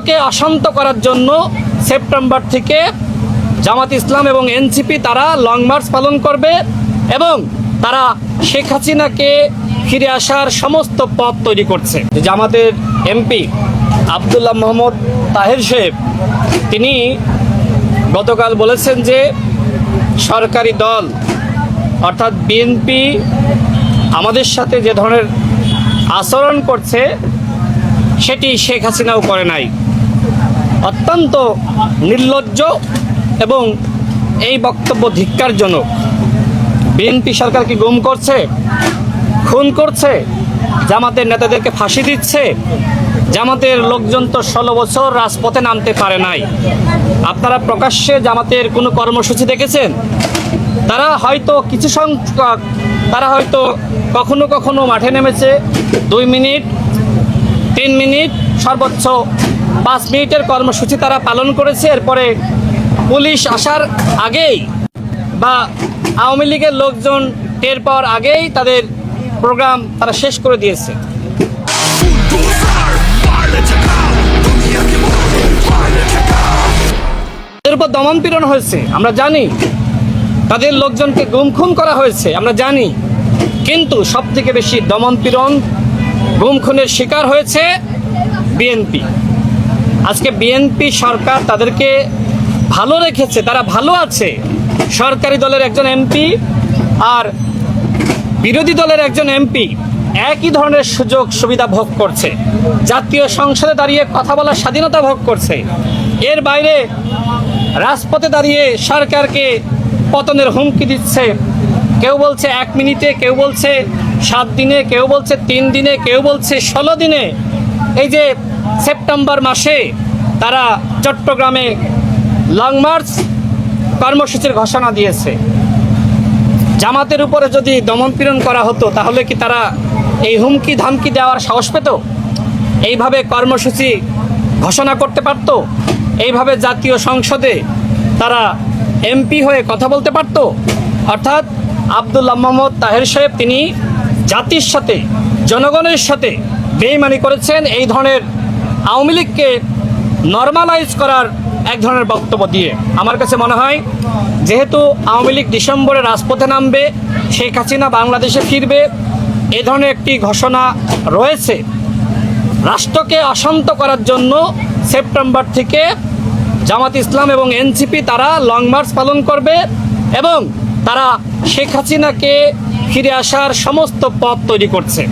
রাষ্ট্রকে অশান্ত করার জন্য সেপ্টেম্বর থেকে জামাত ইসলাম এবং এনসিপি তারা লং মার্চ পালন করবে এবং তারা শেখ হাসিনাকে ফিরে আসার সমস্ত পথ তৈরি করছে। জামাতের এমপি আব্দুল্লাহ মোহাম্মদ তাহের সাহেব তিনি গতকাল বলেছেন যে সরকারি দল অর্থাৎ বিএনপি আমাদের সাথে যে ধরনের আচরণ করছে সেটি শেখ হাসিনাও করে নাই। অত্যন্ত নির্লজ্জ এবং এই বক্তব্য ধিক্কারজনক। বিএনপি সরকারকে গুম করছে, খুন করছে, জামাতের নেতাদেরকে ফাঁসি দিচ্ছে। জামাতের লোকজন তো 16 বছর রাজপথে নামতে পারে নাই। আপনারা প্রকাশ্যে জামাতের কোনো কর্মসূচি দেখেছেন? তারা হয়তো কিছু সংখ্যক, তারা হয়তো কখনো কখনো মাঠে নেমেছে 2 মিনিট, 3 মিনিট, সর্বোচ্চ 5 মিনিটের কর্মসূচি তারা পালন করেছে। এরপরে পুলিশ আসার আগেই বা আওয়ামী লীগের লোকজন টের পাওয়ার আগেই তাদের প্রোগ্রাম তারা শেষ করে দিয়েছে। তাদের উপর দমনপীড়ন হয়েছে আমরা জানি, তাদের লোকজনকে গুম খুন করা হয়েছে আমরা জানি, কিন্তু সবথেকে বেশি দমনপীড়ন গুম খুনের শিকার হয়েছে বিএনপি। আজকে বিএনপি সরকার তাদেরকে ভালো রেখেছে, তারা ভালো আছে। সরকারি দলের একজন এমপি আর বিরোধী দলের একজন এমপি একই ধরনের সুযোগ সুবিধা ভোগ করছে, জাতীয় সংসদে দাঁড়িয়ে কথা বলার স্বাধীনতা ভোগ করছে। এর বাইরে রাজপথে দাঁড়িয়ে সরকারকে পতনের হুমকি দিচ্ছে। কেউ বলছে 1 মিনিটে, কেউ বলছে 7 দিনে, কেউ বলছে 3 দিনে, কেউ বলছে 16 দিনে। এই যে সেপ্টেম্বর মাসে তারা চট্টগ্রামে লং মার্চ কর্মসূচির ঘোষণা দিয়েছে। জামাতের উপরে যদি দমনপীড়ন করা হতো তাহলে কি তারা এই হুমকি ধামকি দেওয়ার সাহস পেত? এইভাবে কর্মসূচি ঘোষণা করতে পারত? এইভাবে জাতীয় সংসদে তারা এমপি হয়ে কথা বলতে পারত? অর্থাৎ আব্দুল্লাহ মোহাম্মদ তাহের সাহেব তিনি জাতির সাথে, জনগণের সাথে বেইমানি করেছেন এই ধরনের আওয়ামী লীগকে নর্মালাইজ করার এক ধরনের বক্তব্য দিয়ে। আমার কাছে মনে হয় যেহেতু আওয়ামী লীগ ডিসেম্বরে রাজপথে নামবে, শেখ হাসিনা বাংলাদেশে ফিরবে, এ ধরনের একটি ঘোষণা রয়েছে, রাষ্ট্রকে অশান্ত করার জন্য সেপ্টেম্বর থেকে জামাত ইসলাম এবং এনসিপি তারা লং মার্চ পালন করবে এবং তারা শেখ হাসিনাকে ফিরে আসার সমস্ত পথ তৈরি করছে।